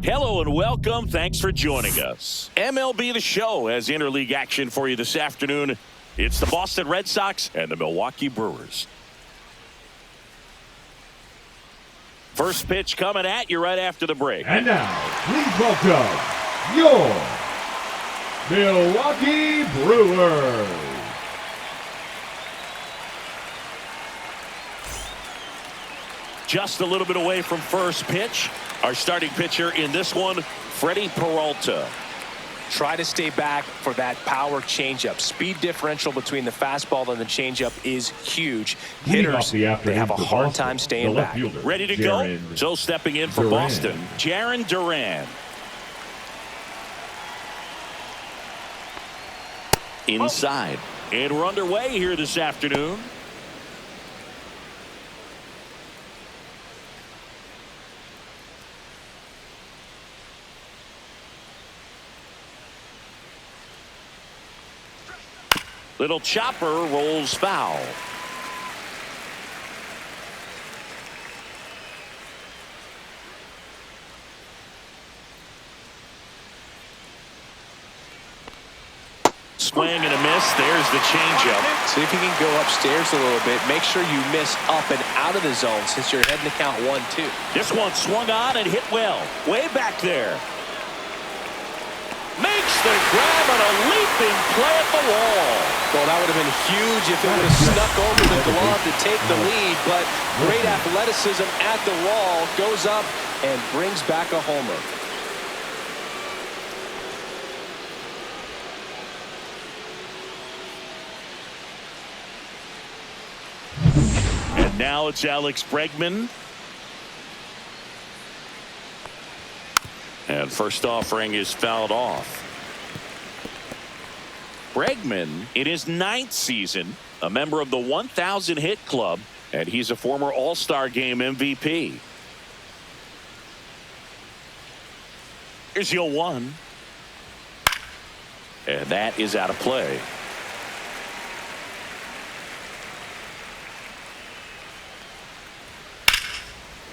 Hello and welcome. Thanks for joining us. MLB The Show has interleague action for you this afternoon. It's the Boston Red Sox and the Milwaukee Brewers. First pitch coming at you right after the break. And now, please welcome your Milwaukee Brewers. Just a little bit away from first pitch. Our starting pitcher in this one, Freddie Peralta. Try to stay back for that power changeup. Speed differential between the fastball and the changeup is huge. Hitters, they have a hard time staying back. Ready to go? So stepping in for Boston, Jarren Duran. Inside. And we're underway here this afternoon. Little chopper rolls foul. Swing and a miss. There's the changeup. See if you can go upstairs a little bit. Make sure you miss up and out of the zone since you're heading to count 1-2. This one swung on and hit well. Way back there. Makes the grab and a leaping play at the wall. Well, that would have been huge if it would have snuck over the glove to take the lead, but great athleticism at the wall, goes up and brings back a homer. And now it's Alex Bregman. And first offering is fouled off. Bregman, in his 9th season, a member of the 1,000 hit club, and he's a former All-Star Game MVP. Here's your 1. And that is out of play.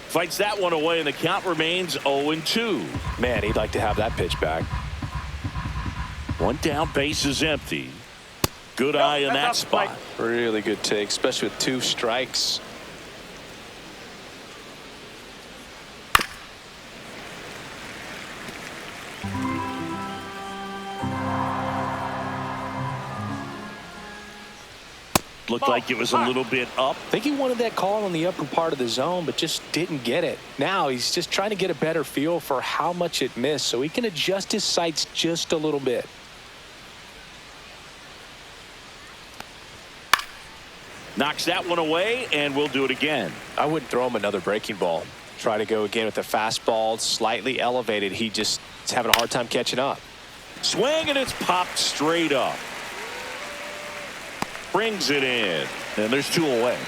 Fights that one away, and the count remains 0-2. Man, he'd like to have that pitch back. One down, base is empty. Good eye in that spot. Really good take, especially with 2 strikes. Looked like it was a little bit up. I think he wanted that call on the upper part of the zone, but just didn't get it. Now he's just trying to get a better feel for how much it missed so he can adjust his sights just a little bit. Knocks that one away, and we'll do it again. I wouldn't throw him another breaking ball. Try to go again with the fastball, slightly elevated. He just is having a hard time catching up. Swing, and it's popped straight up. Brings it in, and there's 2 away.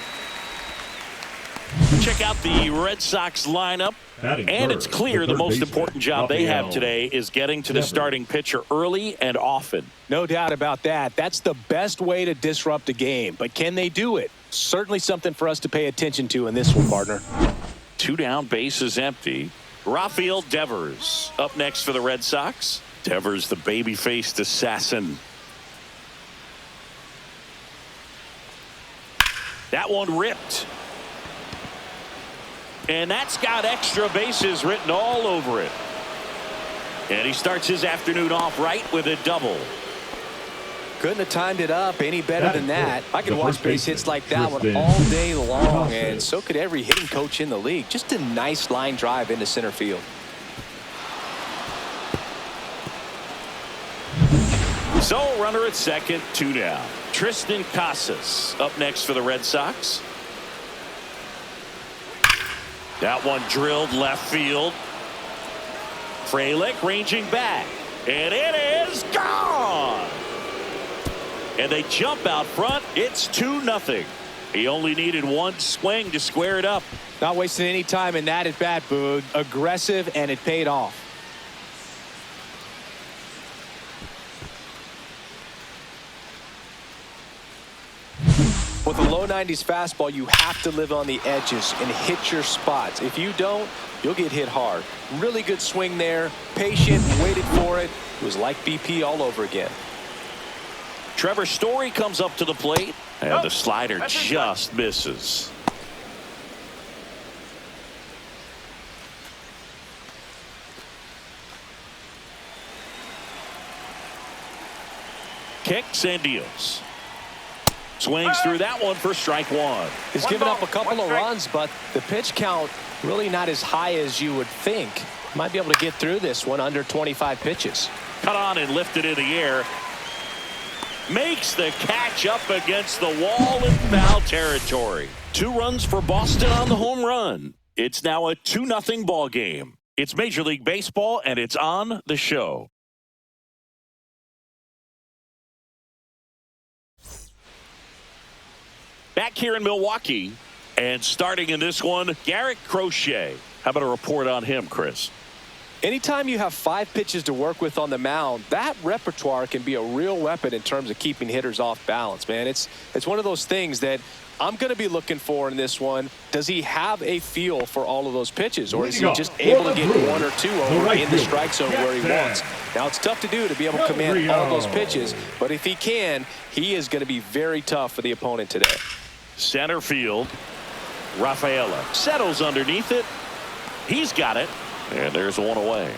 Check out the Red Sox lineup, and it's clear the most important job they have today is getting to the starting pitcher early and often. No doubt about that. That's the best way to disrupt a game, but can they do it? Certainly something for us to pay attention to in this one, partner. 2 down, base is empty. Rafael Devers up next for the Red Sox. Devers, the baby-faced assassin. That one ripped. And that's got extra bases written all over it. And he starts his afternoon off right with a double. Couldn't have timed it up any better than that. I could watch base hits like that one all day long, and so could every hitting coach in the league. Just a nice line drive into center field. So runner at second, 2 down. Tristan Casas up next for the Red Sox. That one drilled left field. Frelick ranging back, and it is gone. And they jump out front. It's 2-0. He only needed 1 swing to square it up. Not wasting any time in that at bat, Boog. Aggressive, and it paid off. With a low low 90s fastball, you have to live on the edges and hit your spots. If you don't, you'll get hit hard. Really good swing there. Patient, waited for it. It was like BP all over again. Trevor Story comes up to the plate, and the slider just misses. Kicks and deals. Swings through that one for strike one. He's given up a couple of runs, but the pitch count really not as high as you would think. Might be able to get through this one under 25 pitches. Cut on and lifted in the air. Makes the catch up against the wall in foul territory. 2 runs for Boston on the home run. It's now a 2-0 ball game. It's Major League Baseball, and it's on the show. Back here in Milwaukee, and starting in this one, Garrett Crochet. How about a report on him, Chris? Anytime you have 5 pitches to work with on the mound, that repertoire can be a real weapon in terms of keeping hitters off balance, man. It's one of those things that I'm going to be looking for in this one. Does he have a feel for all of those pitches, or is he just able to get 1 or 2 over in the strike zone where he wants? Now, it's tough to do to be able to command all those pitches, but if he can, he is going to be very tough for the opponent today. Center field. Rafaela settles underneath it. He's got it. And there's one away.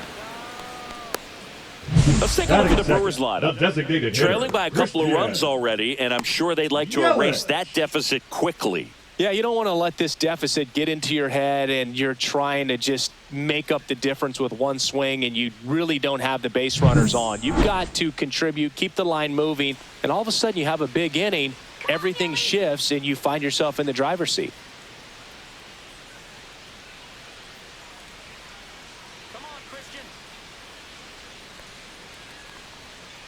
Let's take a look at the Brewers lineup. Trailing by a couple of runs already, and I'm sure they'd like to erase that deficit quickly. Yeah, you don't want to let this deficit get into your head and you're trying to just make up the difference with one swing and you really don't have the base runners on. You've got to contribute, keep the line moving, and all of a sudden you have a big inning, everything shifts, and you find yourself in the driver's seat.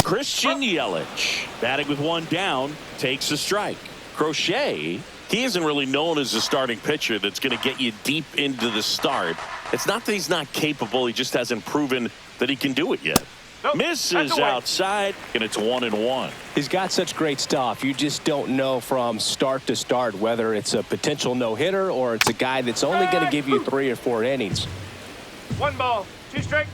Christian Yelich, batting with 1 down, takes a strike. Crochet, he isn't really known as a starting pitcher that's going to get you deep into the start. It's not that he's not capable, he just hasn't proven that he can do it yet. Misses outside, and it's 1-1. He's got such great stuff. You just don't know from start to start whether it's a potential no-hitter or it's a guy that's only going to give you 3 or 4 innings. 1 ball, 2 strikes.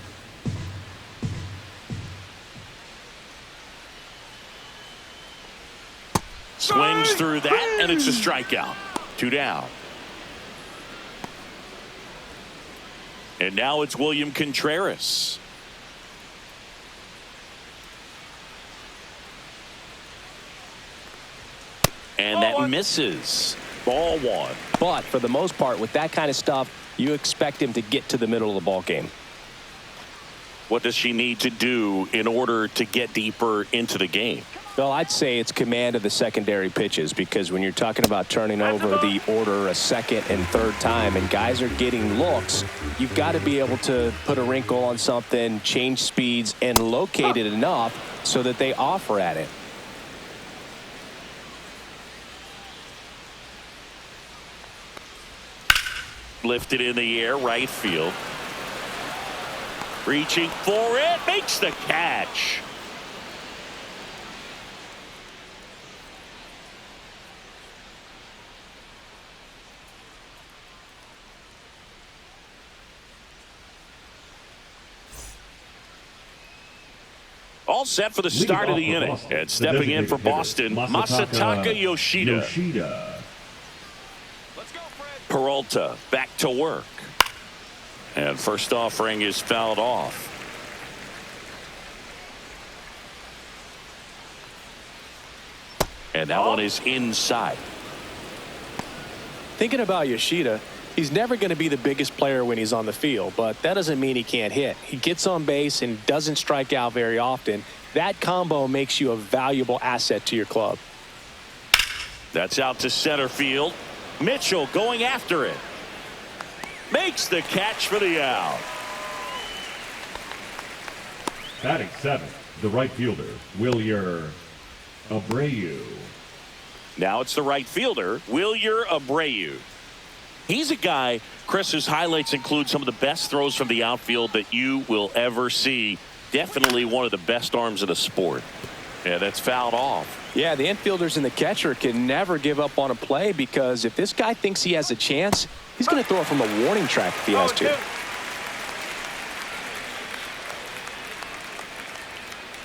Swings through that, and it's a strikeout. 2 down. And now it's William Contreras. And that misses. Ball 1. But for the most part, with that kind of stuff, you expect him to get to the middle of the ball game. What does she need to do in order to get deeper into the game? Well, I'd say it's command of the secondary pitches, because when you're talking about turning over the order a second and third time and guys are getting looks, you've got to be able to put a wrinkle on something, change speeds, and locate it enough so that they offer at it. Lifted in the air, right field. Reaching for it, makes the catch. All set for the start of the inning. And stepping in for Boston, Masataka Yoshida. Peralta back to work. And first offering is fouled off. And that one is inside. Thinking about Yoshida, he's never going to be the biggest player when he's on the field, but that doesn't mean he can't hit. He gets on base and doesn't strike out very often. That combo makes you a valuable asset to your club. That's out to center field. Mitchell going after it. Makes the catch for the out. Batting 7, the right fielder, Wilyer Abreu. Now it's the right fielder, Wilyer Abreu. He's a guy, Chris, whose highlights include some of the best throws from the outfield that you will ever see. Definitely one of the best arms in the sport. And that's fouled off. Yeah, the infielders and the catcher can never give up on a play, because if this guy thinks he has a chance, he's going to throw it from a warning track if he has to.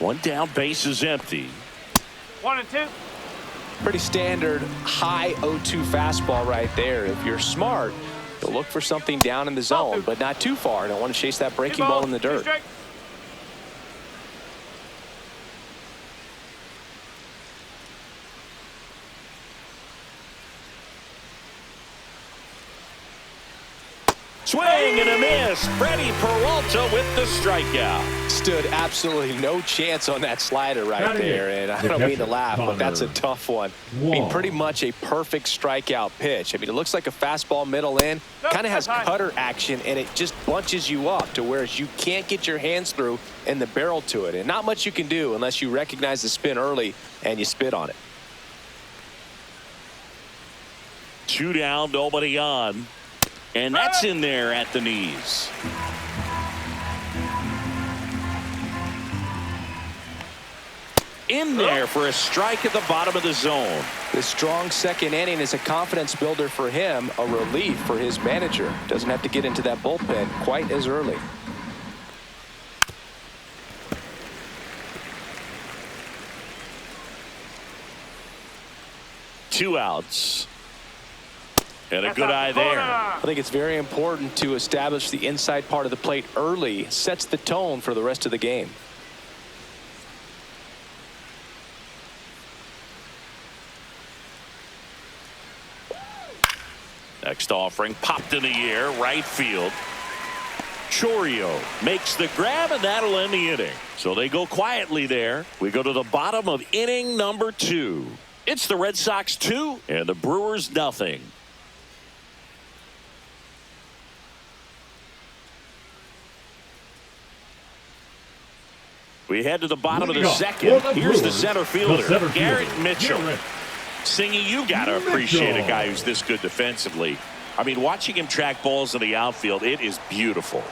One down, base is empty. 1-2. Pretty standard high 0-2 fastball right there. If you're smart, you'll look for something down in the zone, but not too far. Don't want to chase that breaking ball in the dirt. Swing and a miss. Freddie Peralta with the strikeout. Stood absolutely no chance on that slider right there, and I don't mean to laugh, but that's a tough one. I mean, pretty much a perfect strikeout pitch. I mean, it looks like a fastball middle in, kind of has cutter action, and it just bunches you up to where you can't get your hands through and the barrel to it, and not much you can do unless you recognize the spin early and you spit on it. 2 down, nobody on. And that's in there at the knees. In there for a strike at the bottom of the zone. This strong second inning is a confidence builder for him, a relief for his manager. Doesn't have to get into that bullpen quite as early. Two outs. And a good eye there. I think it's very important to establish the inside part of the plate early. Sets the tone for the rest of the game. Next offering popped in the air, right field. Chorio makes the grab, and that'll end the inning. So they go quietly there. We go to the bottom of inning number 2. It's the Red Sox 2 and the Brewers nothing. We head to the bottom of the second. Here's the center fielder, Garrett Mitchell. Singy, you got to appreciate a guy who's this good defensively. I mean, watching him track balls in the outfield, it is beautiful.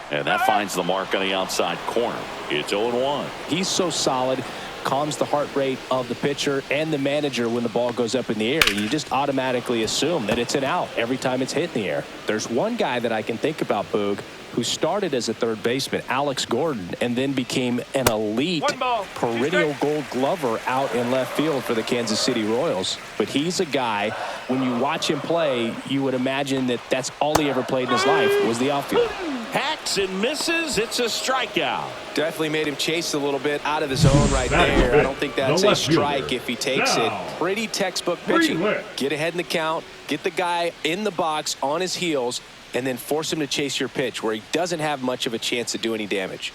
And that finds the mark on the outside corner. It's 0-1. He's so solid, calms the heart rate of the pitcher and the manager when the ball goes up in the air. You just automatically assume that it's an out every time it's hit in the air. There's one guy that I can think about, Boog, who started as a third baseman, Alex Gordon, and then became an elite perennial gold glover out in left field for the Kansas City Royals. But he's a guy, when you watch him play, you would imagine that that's all he ever played in his life was the outfield. Hacks and misses. It's a strikeout. Definitely made him chase a little bit out of the zone right there. I don't think that's a strike if he takes it. Pretty textbook pitching. Get ahead in the count, get the guy in the box on his heels, and then force him to chase your pitch where he doesn't have much of a chance to do any damage.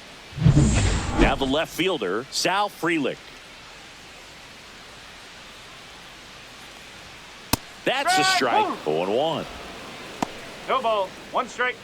Now the left fielder, Sal Frelick. That's a strike. 0-1. No ball. 1 strike.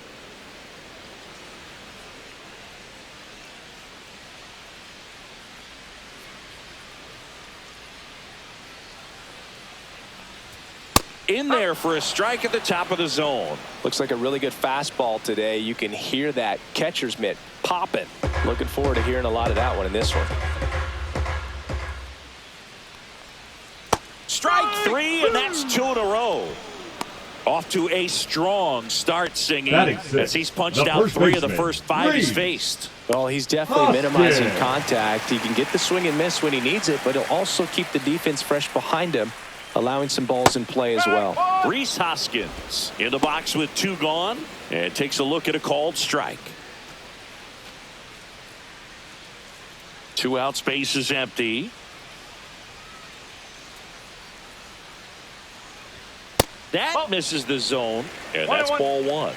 In there for a strike at the top of the zone. Looks like a really good fastball today. You can hear that catcher's mitt popping. Looking forward to hearing a lot of that one in this one. Strike 3, and that's 2 in a row. Off to a strong start, Singy, as he's punched out 3 of the first 5 he's faced. Well, he's definitely minimizing contact. He can get the swing and miss when he needs it, but he'll also keep the defense fresh behind him, allowing some balls in play as well. Rhys Hoskins in the box with 2 gone, and takes a look at a called strike. 2 out, space is empty. That misses the zone, and that's ball 1.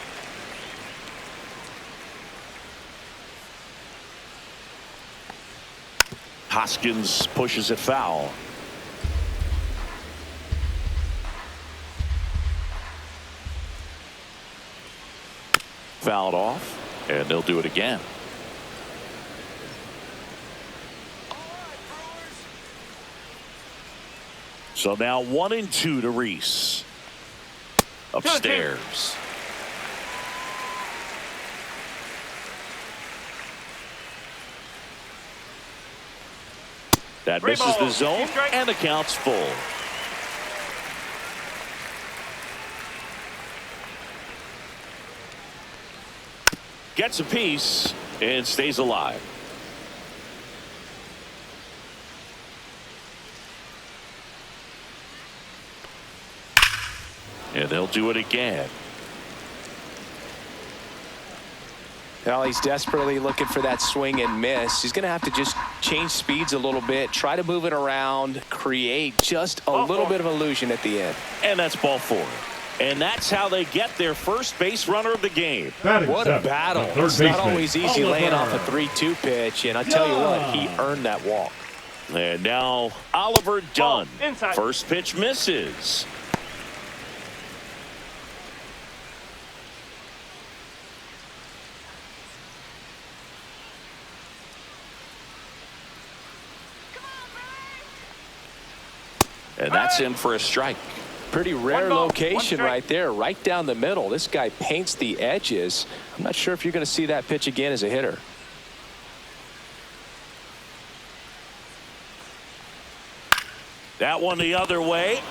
Hoskins pushes it foul. Fouled off, and they'll do it again. So now 1-2 to Rhys. Upstairs. That Three misses the balls, zone, two strikes. and the count's full. Gets a piece and stays alive. And they'll do it again. Well, he's desperately looking for that swing and miss. He's going to have to just change speeds a little bit, try to move it around, create just a little bit of illusion at the end. And that's ball 4. And that's how they get their first base runner of the game. What a battle. It's not always easy laying off a 3-2 pitch, and I tell you what, he earned that walk. And now Oliver Dunn. Inside. First pitch misses. And that's in for a strike. Pretty rare One ball, location one strike. right there, right down the middle. This guy paints the edges. I'm not sure if you're going to see that pitch again as a hitter. That one the other way.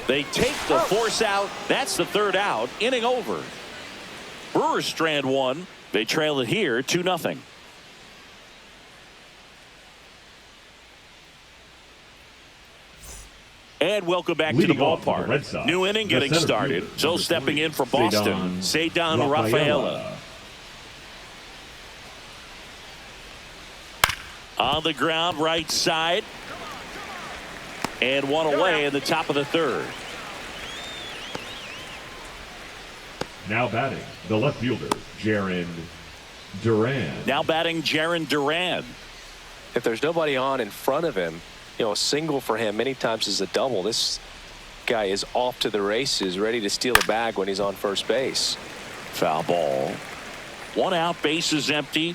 They take the force out. That's the 3rd out. Inning over. Brewers strand 1. They trail it here 2-0. And welcome back to the ballpark. New inning getting started. So stepping in for Boston, Ceddanne Rafaela. On the ground, right side. And one away in the top of the 3rd. Now batting, the left fielder, Jarren Duran. Now batting Jarren Duran. If there's nobody on in front of him, you know, a single for him many times is a double. This guy is off to the races, ready to steal a bag when he's on first base. Foul ball. 1 out, base is empty.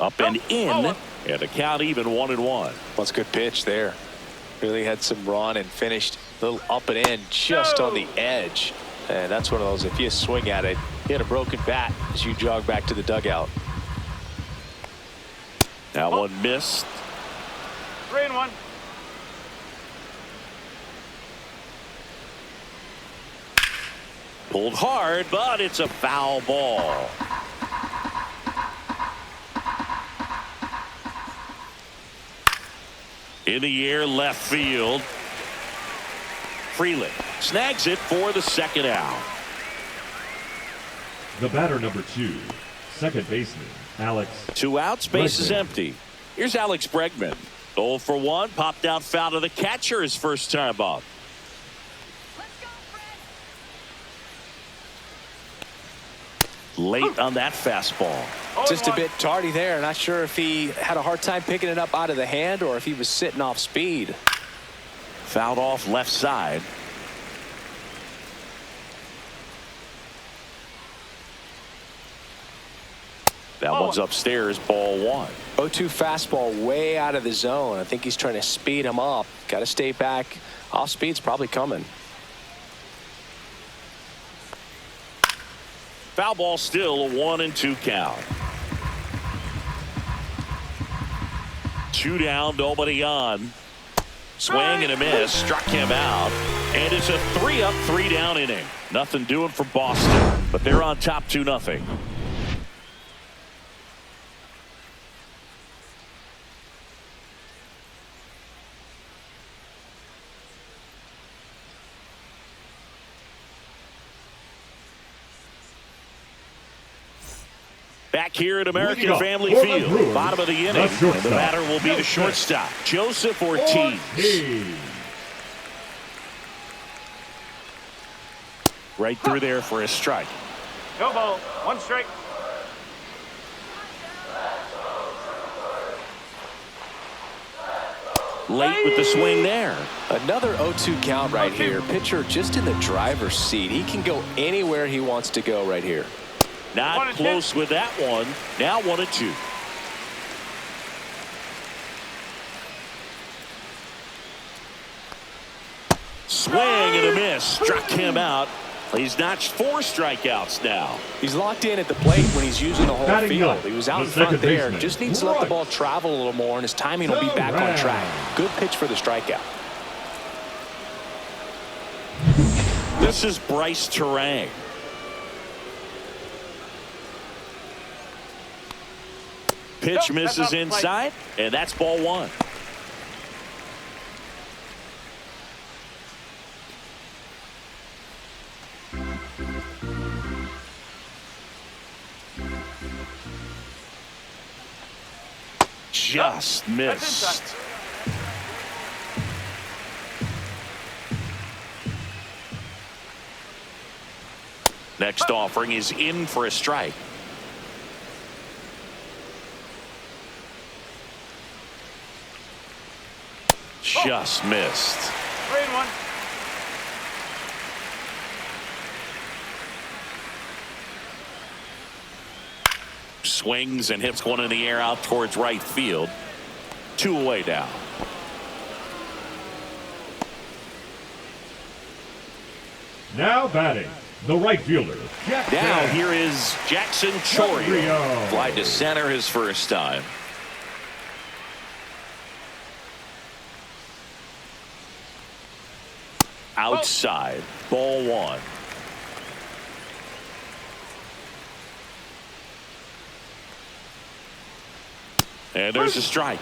Up and in, and the count even 1-1. Well, it's a good pitch there. Really had some run and finished a little up and in just on the edge. And that's one of those, if you swing at it, hit a broken bat as you jog back to the dugout. That one missed. 3-1. Pulled hard, but it's a foul ball. In the air, left field. Freeland snags it for the 2nd out. The batter number 2, second baseman, Alex. 2 outs, base is Bregman. empty. Here's Alex Bregman. 0 for 1, popped out foul to the catcher his first time up. Late on that fastball. Just a bit tardy there. Not sure if he had a hard time picking it up out of the hand or if he was sitting off speed. Fouled off left side. That one's upstairs, ball 1. 0-2 fastball way out of the zone. I think he's trying to speed him up. Got to stay back. Off speed's probably coming. Foul ball, still a 1-2 count. 2 down, nobody on. Swing and a miss, struck him out. And it's a 3-up, 3 down inning. Nothing doing for Boston, but they're on top 2-0. Back here at American Family Field, bottom of the inning, and the batter will be the shortstop, Joseph Ortiz. Right through there for a strike. No ball, 1 strike. Late with the swing there. Another 0-2 count right here. Pitcher just in the driver's seat. He can go anywhere he wants to go right here. Not close with that one. Now 1-2. Swing and a miss. Struck him out. He's notched 4 strikeouts now. He's locked in at the plate when he's using the whole Batting field. ninth, He was out the in front second there. baseman, Just needs to let the Right. ball travel a little more, and his timing will be back on track. Good pitch for the strikeout. This is Bryce Terang. Pitch Nope, misses that's off the plate. inside, and that's ball 1. Just That's missed. inside. Next offering is in for a strike. Just missed. 3-1. Swings and hits one in the air out towards right field. 2 away now. Now batting, the right fielder. Now here is Jackson Chorio. Chorio. Fly to center his first time. Outside, ball 1. And there's a strike.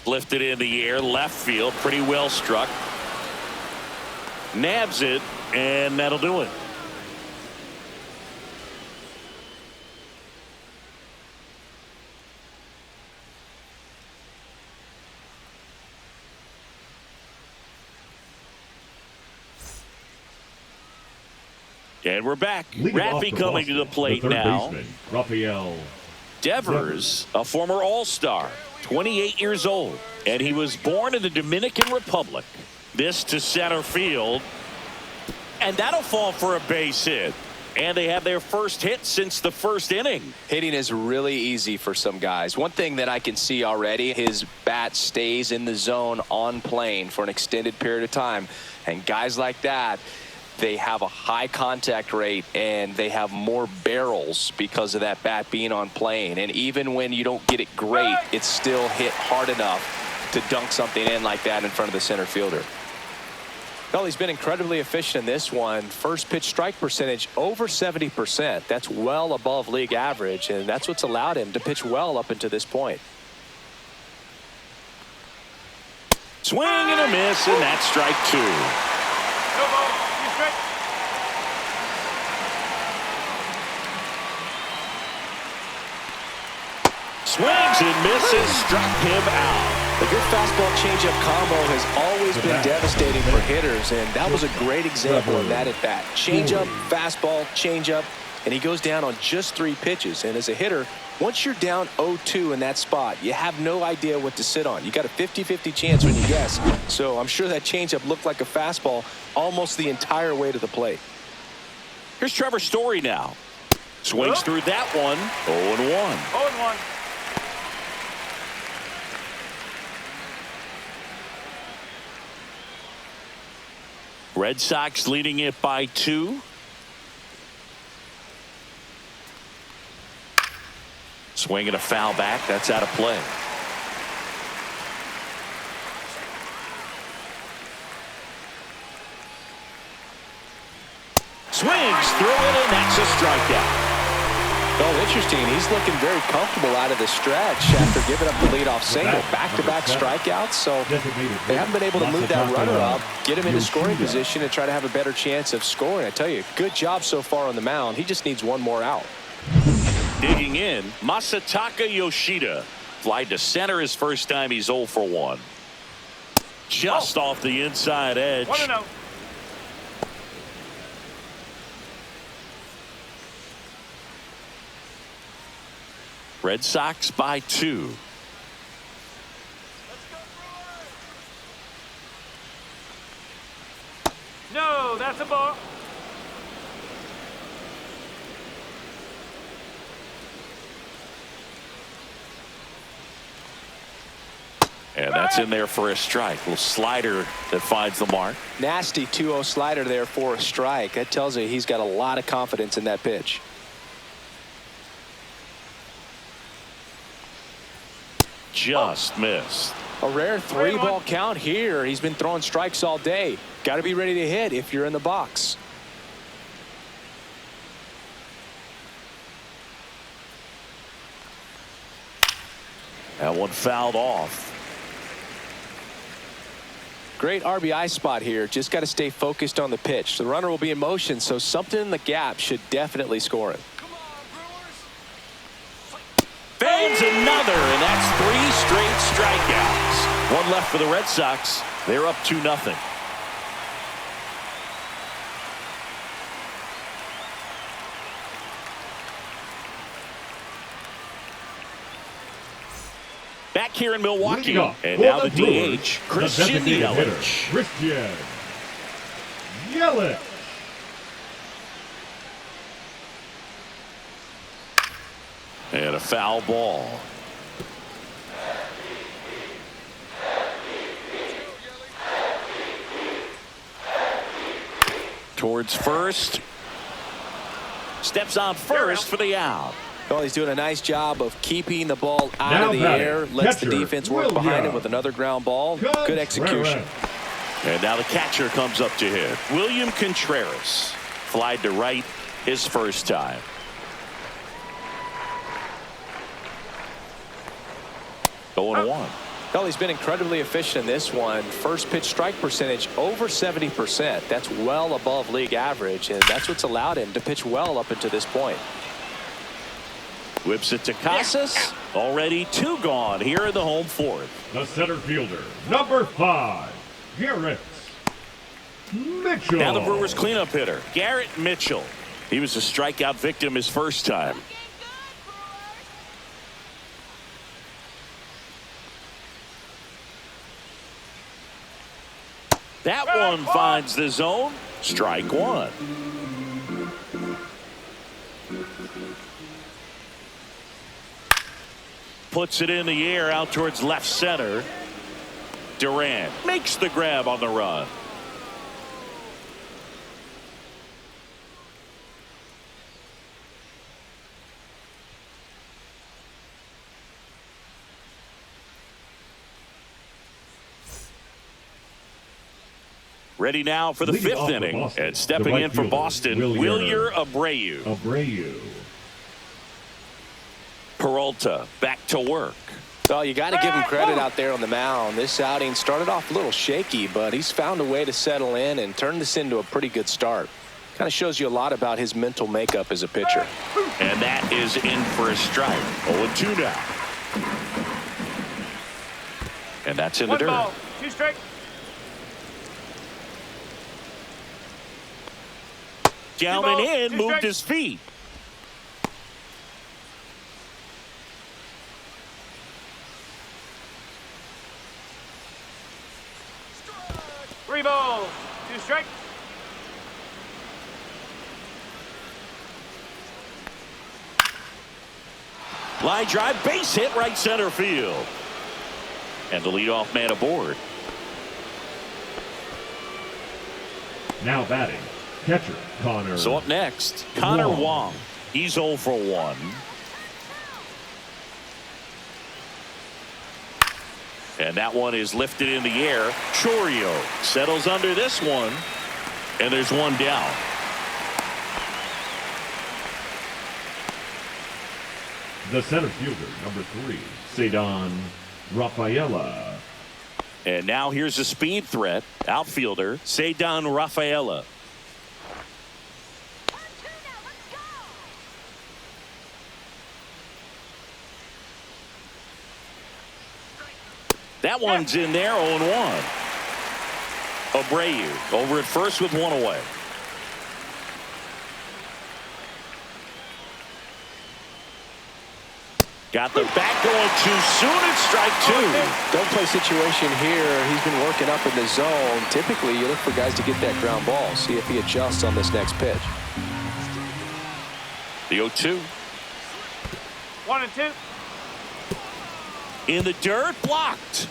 Lifted in the air, left field, pretty well struck. Nabs it, and that'll do it. And we're back. Leading off Raffy for coming Boston, to the plate third now. baseman, Rafael. Devers, a former All-Star, 28 years old, and he was born in the Dominican Republic. This to center field, and that'll fall for a base hit. And they have their first hit since the first inning. Hitting is really easy for some guys. One thing that I can see already, his bat stays in the zone on plane for an extended period of time. And guys like that, they have a high contact rate and they have more barrels because of that bat being on plane. And even when you don't get it great, it's still hit hard enough to dunk something in like that in front of the center fielder. Well, he's been incredibly efficient in this one. First pitch strike percentage over 70%. That's well above league average, and that's what's allowed him to pitch well up until this point. Swing and a miss, and that's strike 2. No ball. 2 strike. Swings and misses, struck him out. A good fastball changeup combo has always been devastating for hitters, and that was a great example of that at bat. Changeup, fastball, changeup, and he goes down on just 3 pitches. And as a hitter, once you're down 0-2 in that spot, you have no idea what to sit on. You got a 50-50 chance when you guess. So I'm sure that changeup looked like a fastball almost the entire way to the plate. Here's Trevor Story now. Swings through that one. 0-1. 0-1. Red Sox leading it by 2. Swing and a foul back. That's out of play. Swings through it, and that's a strikeout. Oh, interesting. He's looking very comfortable out of the stretch after giving up the leadoff single. Back-to-back strikeouts, so they haven't been able to move that runner up, get him into scoring position, and try to have a better chance of scoring. I tell you, good job so far on the mound. He just needs one more out. Digging in, Masataka Yoshida. Fly to center his first time. He's 0 for 1. Just off the inside edge. 1-0. Red Sox by 2. No, that's a ball. And that's in there for a strike. Little slider that finds the mark. Nasty 2-0 slider there for a strike. That tells you he's got a lot of confidence in that pitch. Just missed. A rare 3-ball count here. He's been throwing strikes all day. Got to be ready to hit if you're in the box. That one fouled off. Great RBI spot here. Just got to stay focused on the pitch. The runner will be in motion, so something in the gap should definitely score it. Fades another, and that's 3 straight strikeouts. One left for the Red Sox. They're up 2-0. Back here in Milwaukee, and now the DH, Christian Yelich. Christian Yelich. And a foul ball. Towards first. Steps on first for the out. Well, he's doing a nice job of keeping the ball out of the air. Lets the defense work behind him with another ground ball. Good execution. And now the catcher comes up to hit. William Contreras. Flied to right his first time. Going 1. Well, he's been incredibly efficient in this one. First pitch strike percentage over 70%. That's well above league average, and that's what's allowed him to pitch well up until this point. Whips it to Casas. Already 2 gone here in the home fourth. The center fielder, number 5, Garrett Mitchell. Now the Brewers cleanup hitter, Garrett Mitchell. He was a strikeout victim his first time. That one finds the zone. Strike 1. Puts it in the air out towards left center. Durant makes the grab on the run. Ready now for the Leading 5th off for inning. Boston, And stepping right in for fielder, Boston, Wilyer Abreu. Peralta back to work. Well, you got to give him credit out there on the mound. This outing started off a little shaky, but he's found a way to settle in and turn this into a pretty good start. Kind of shows you a lot about his mental makeup as a pitcher. And that is in for a strike. 0-2 now. And that's in the dirt. 1 ball, 2 strikes. Down and in, moved his feet. Three balls, 2 strikes. Line drive, base hit, right center field. And the leadoff man aboard. Now batting, catcher Connor. So up next, Connor Wong. He's 0 for 1. And that one is lifted in the air. Chourio settles under this one. And there's 1 down. The center fielder, number 3, Cedon Rafaela. And now here's a speed threat. Outfielder, Cedon Rafaela. That one's in there, 0-1. Abreu over at first with 1 away. Got the bat going too soon. It's strike 2. Don't play situation here. He's been working up in the zone. Typically, you look for guys to get that ground ball. See if he adjusts on this next pitch. The 0-2. 1 and 2. In the dirt, blocked.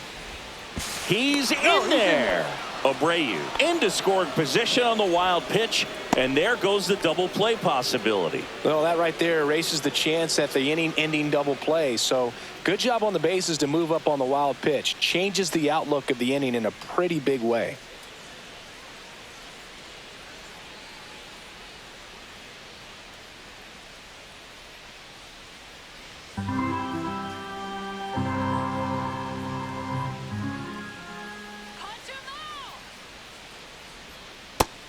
He's in there. Abreu into scoring position on the wild pitch, and there goes the double play possibility. Well, that right there erases the chance at the inning-ending double play. So good job on the bases to move up on the wild pitch. Changes the outlook of the inning in a pretty big way.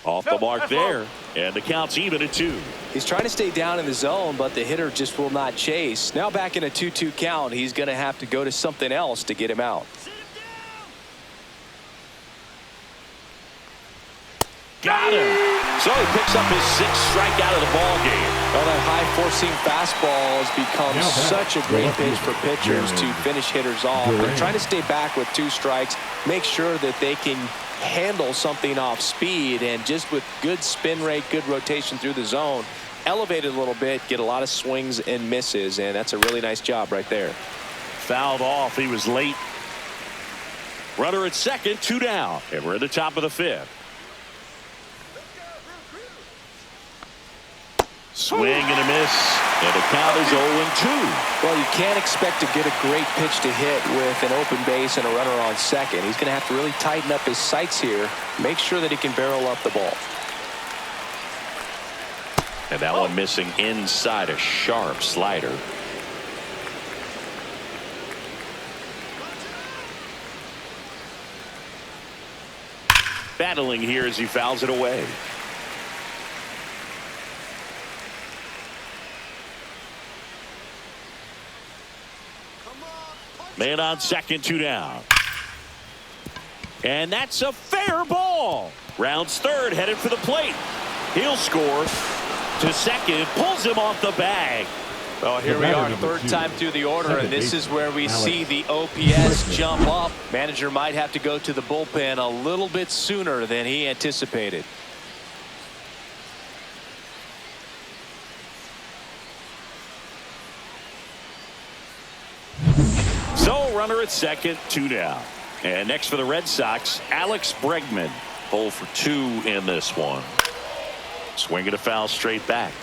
Off the mark there, and the count's even at 2. He's trying to stay down in the zone, but the hitter just will not chase. Now back in a 2-2 count, he's going to have to go to something else to get him out. Got him. So he picks up his 6th strikeout of the ball game. Well, that high-forcing fastball has become such a great pitch for pitchers to finish hitters off. They're trying to stay back with 2 strikes, make sure that they can handle something off speed, and just with good spin rate, good rotation through the zone, elevate it a little bit, get a lot of swings and misses, and that's a really nice job right there. Fouled off. He was late. Runner at second, 2 down, and we're at the top of the 5th. Swing and a miss, and the count is 0-2. Well, you can't expect to get a great pitch to hit with an open base and a runner on second. He's going to have to really tighten up his sights here, make sure that he can barrel up the ball. And that one missing inside, a sharp slider. Battling here as he fouls it away. Man on second, 2 down. And that's a fair ball. Rounds third, headed for the plate. He'll score to second, pulls him off the bag. Well, here we are, third time through the order, and this is where we see the OPS jump up. Manager might have to go to the bullpen a little bit sooner than he anticipated. So runner at second, 2 down. And next for the Red Sox, Alex Bregman. 0 for 2 in this one. Swing and a foul straight back.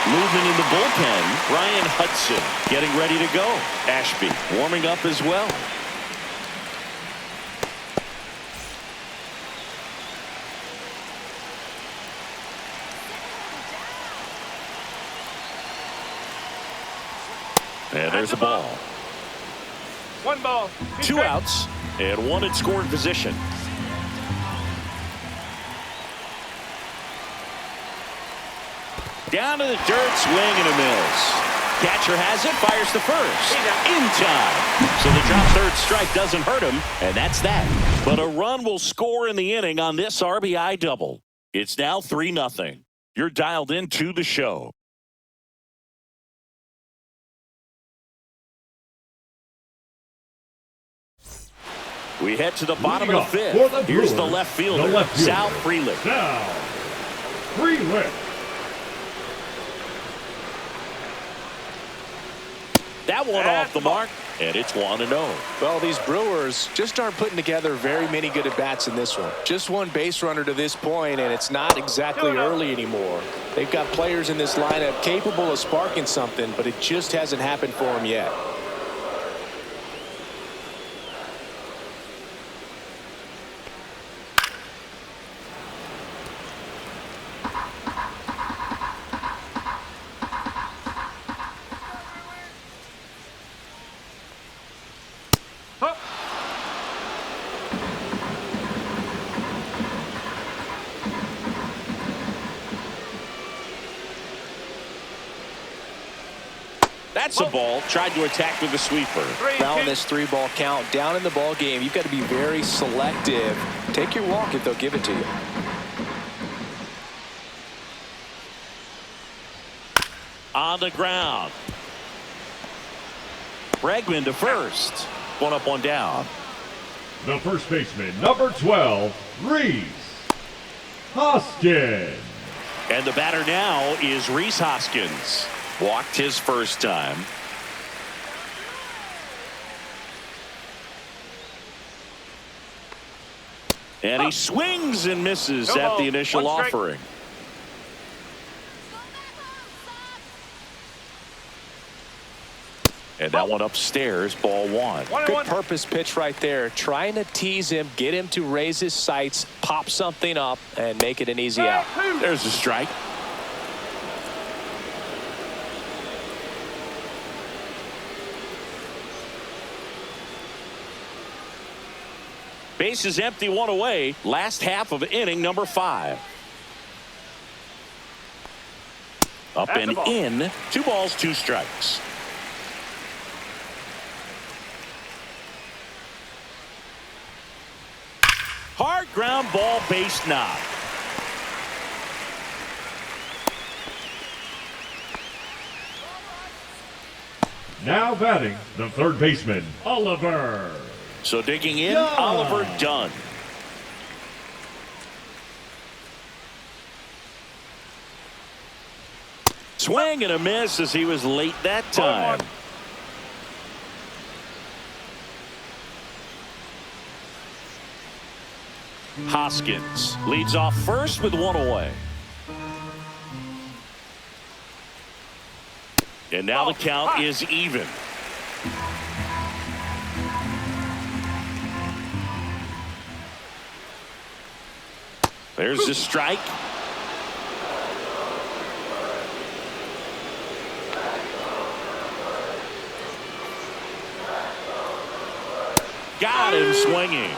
Moving in the bullpen, Ryan Hudson getting ready to go. Ashby warming up as well. And there's a ball. 1 ball. 2 outs and 1 in scoring position. Down to the dirt, swing and a miss. Catcher has it, fires to first. In time. So the drop third strike doesn't hurt him, and that's that. But a run will score in the inning on this RBI double. It's now 3-0. You're dialed into the show. We head to the bottom of the 5th. Here's the left fielder, Sal Frelick. Sal Frelick. That one off the mark, and it's 1-0. Well, these Brewers just aren't putting together very many good at-bats in this one. Just 1 base runner to this point, and it's not exactly early anymore. They've got players in this lineup capable of sparking something, but it just hasn't happened for them yet. That's a ball. Tried to attack with the sweeper. Now in this 3-ball count, down in the ball game, you've got to be very selective. Take your walk if they'll give it to you. On the ground. Bregman to first. One up, one down. The first baseman, number 12, Reese Hoskins. And the batter now is Reese Hoskins. Walked his first time. And he swings and misses at the initial offering. And that one upstairs, ball one. Good purpose pitch right there. Trying to tease him, get him to raise his sights, pop something up, and make it an easy out. There's a strike. Base is empty, one away. Last half of inning number 5. Up and in. 2 balls, 2 strikes. Hard ground ball, base knock. Now batting, the third baseman, Oliver. So digging in, Oliver Dunn. Swing and a miss as he was late that time. Hoskins leads off first with 1 away. And now the count is even. There's the strike. Got him swinging.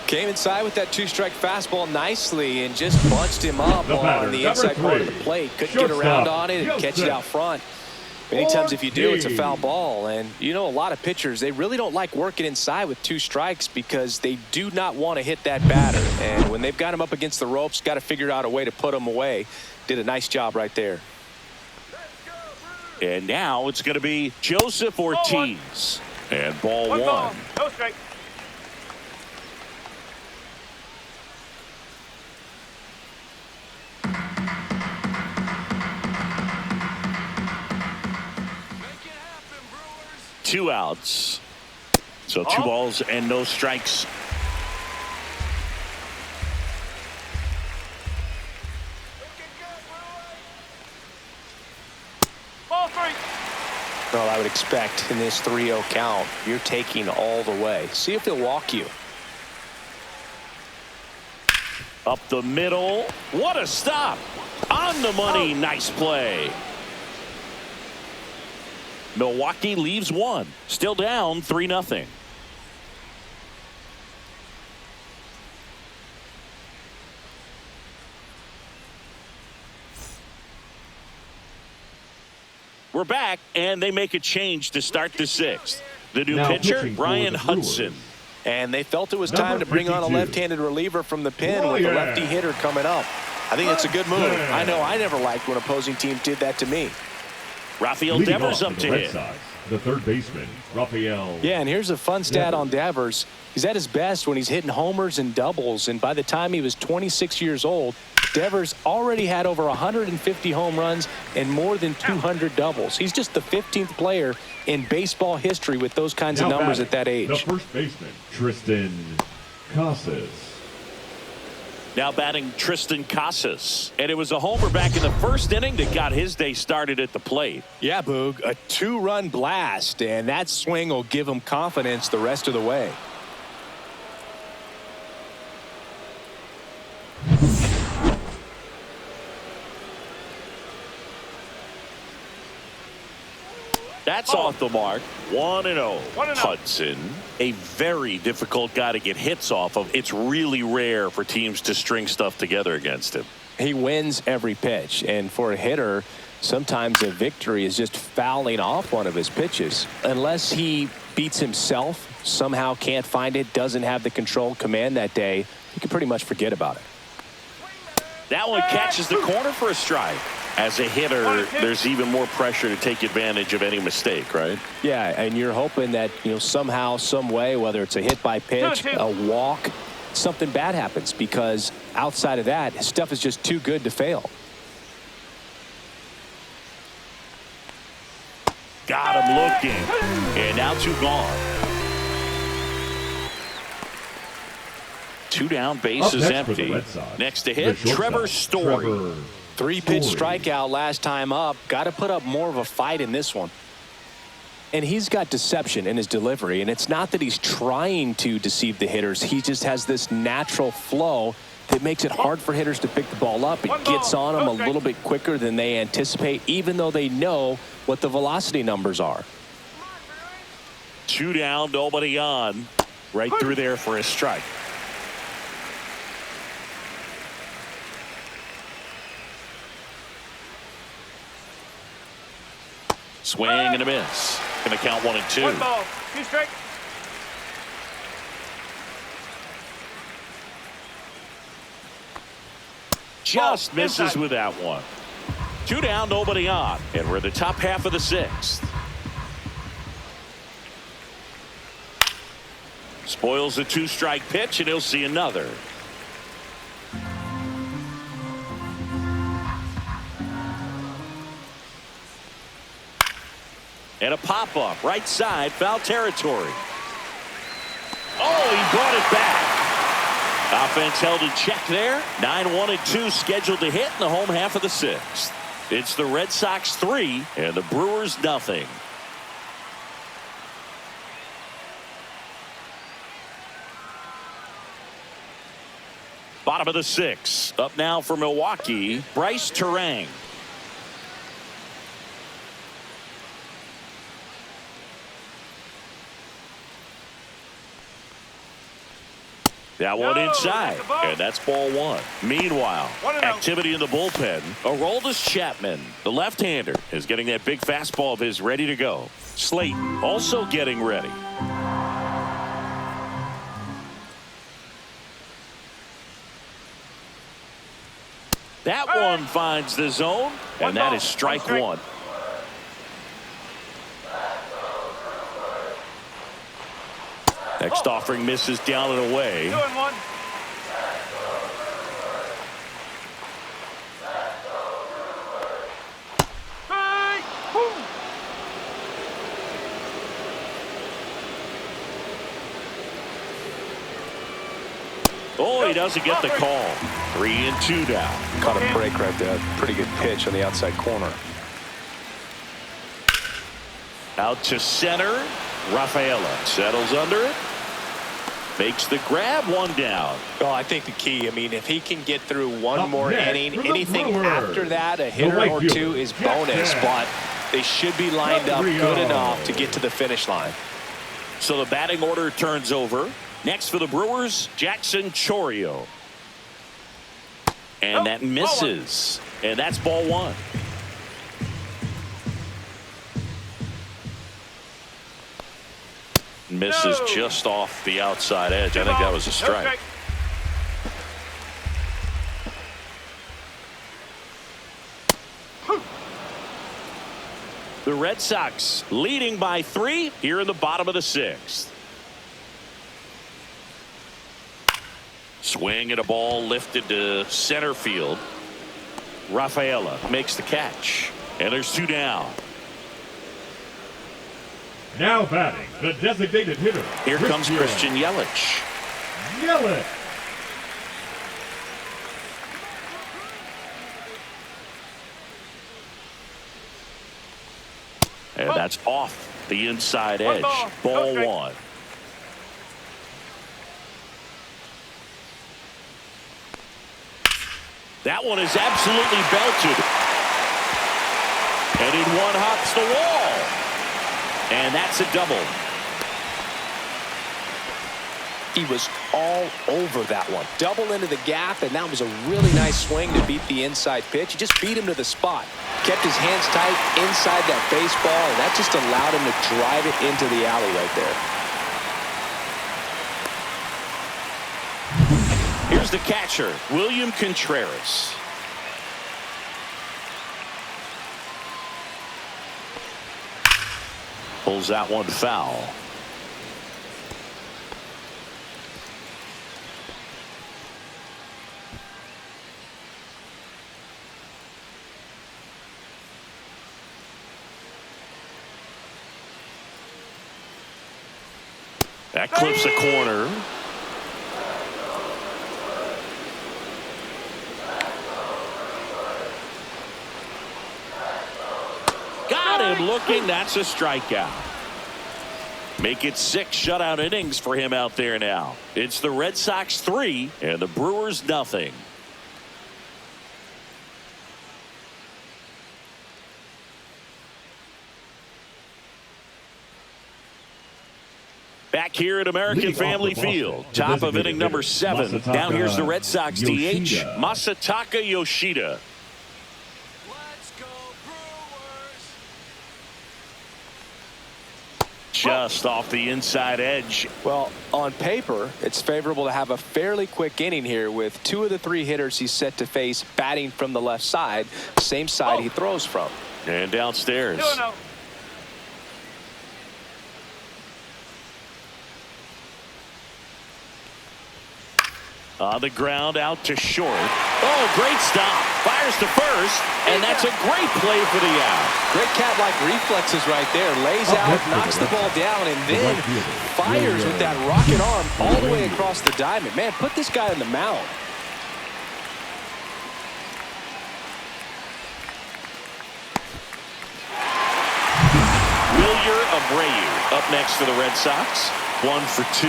Came inside with that 2-strike fastball nicely and just bunched him up on the inside part of the plate. Couldn't get around on it and catch it out front. Many times if you do, it's a foul ball. And you know, a lot of pitchers, they really don't like working inside with 2 strikes because they do not want to hit that batter. And when they've got him up against the ropes, got to figure out a way to put him away. Did a nice job right there. And now it's going to be Joseph Ortiz. And ball 1. No strike. Two outs. So 2 balls and no strikes. Ball 3. Well, I would expect in this 3-0 count, you're taking all the way. See if he'll walk you. Up the middle. What a stop. On the money. Nice play. Milwaukee leaves 1. Still down 3-0. We're back, and they make a change to start the 6th. The new pitcher, Ryan Hudson. And they felt it was time to bring on a left-handed reliever from the pen with a lefty hitter coming up. I think it's a good move. I know I never liked when opposing teams did that to me. Rafael Devers up to hit. The third baseman, Rafael. Yeah, and here's a fun stat on Devers. He's at his best when he's hitting homers and doubles, and by the time he was 26 years old, Devers already had over 150 home runs and more than 200 doubles. He's just the 15th player in baseball history with those kinds of numbers at that age. The first baseman, Tristan Casas. Now batting Tristan Casas. And it was a homer back in the first inning that got his day started at the plate. Yeah, Boog, a 2-run blast, and that swing will give him confidence the rest of the way. That's off the mark. 1-0. Hudson, a very difficult guy to get hits off of. It's really rare for teams to string stuff together against him. He wins every pitch, and for a hitter, sometimes a victory is just fouling off one of his pitches. Unless he beats himself, somehow can't find it, doesn't have the controlled command that day, you can pretty much forget about it. That one catches the corner for a strike. As a hitter, there's even more pressure to take advantage of any mistake, right? Yeah, and you're hoping that, somehow, some way, whether it's a hit by pitch, a walk, something bad happens, because outside of that, his stuff is just too good to fail. Got him looking. And now 2 gone. 2 down, bases empty. Next to hit, Trevor Story. 3-pitch strikeout last time up. Got to put up more of a fight in this one. And he's got deception in his delivery, and it's not that he's trying to deceive the hitters. He just has this natural flow that makes it hard for hitters to pick the ball up. It gets on them a little bit quicker than they anticipate, even though they know what the velocity numbers are. 2 down, nobody on. Right through there for a strike. Swing and a miss. Going to count 1 and 2. 1 ball, 2 strikes. Just misses with that one. 2 down, nobody on. And we're in the top half of the 6th. Spoils a 2-strike pitch, and he'll see another. And a pop-up, right side, foul territory. Oh, he brought it back. Offense held in check there. 9-1 and 2 scheduled to hit in the home half of the 6th. It's the Red Sox 3 and the Brewers nothing. Bottom of the 6th. Up now for Milwaukee, Bryce Terang. That one inside, and that's ball 1. Meanwhile, activity in the bullpen. Aroldis Chapman, the left-hander, is getting that big fastball of his ready to go. Slayton also getting ready. That one finds the zone, and that is strike 1. Next offering misses down and away. 2-1. Oh, he doesn't get the call. 3-2 down. Caught a break right there. Pretty good pitch on the outside corner. Out to center. Rafaela settles under it. Makes the grab, 1 down. Oh, I think the key, if he can get through one Up more next inning, for the anything Brewers, after that, a hitter right or fielder, 2 is bonus, but they should be lined up good enough to get to the finish line. So the batting order turns over. Next for the Brewers, Jackson Chourio. And that misses. And that's ball 1. Misses just off the outside edge. I think that was a strike. The Red Sox leading by 3 here in the bottom of the 6th. Swing at a ball lifted to center field. Rafaela makes the catch. And there's 2 down. Now batting, the designated hitter. Here comes Christian Yelich. Yelich. And that's off the inside edge. Ball 1. That one is absolutely belted. And in one hops the wall. And that's a double. He was all over that one. Double into the gap, and that was a really nice swing to beat the inside pitch. He just beat him to the spot. Kept his hands tight inside that baseball, and that just allowed him to drive it into the alley right there. Here's the catcher, William Contreras. Pulls that one foul. That clips a corner. Got him looking. That's a strikeout. Make it 6 shutout innings for him out there now. It's the Red Sox 3 and the Brewers nothing. Back here at American Family Field, top of inning number 7. Down here's the Red Sox DH, Masataka Yoshida. Let's go, Brewers. Just off the inside edge. Well, on paper, it's favorable to have a fairly quick inning here with 2 of the 3 hitters he's set to face batting from the left side, same side he throws from. And downstairs. 2-0. On the ground, out to short. Oh, great stop. Fires to first, and that's a great play for the out. Great cat-like reflexes right there. Lays out, knocks the ball down, and then fires with that rocket arm all the way across the diamond. Man, put this guy on the mound. Wilyer Abreu up next for the Red Sox. 1 for 2.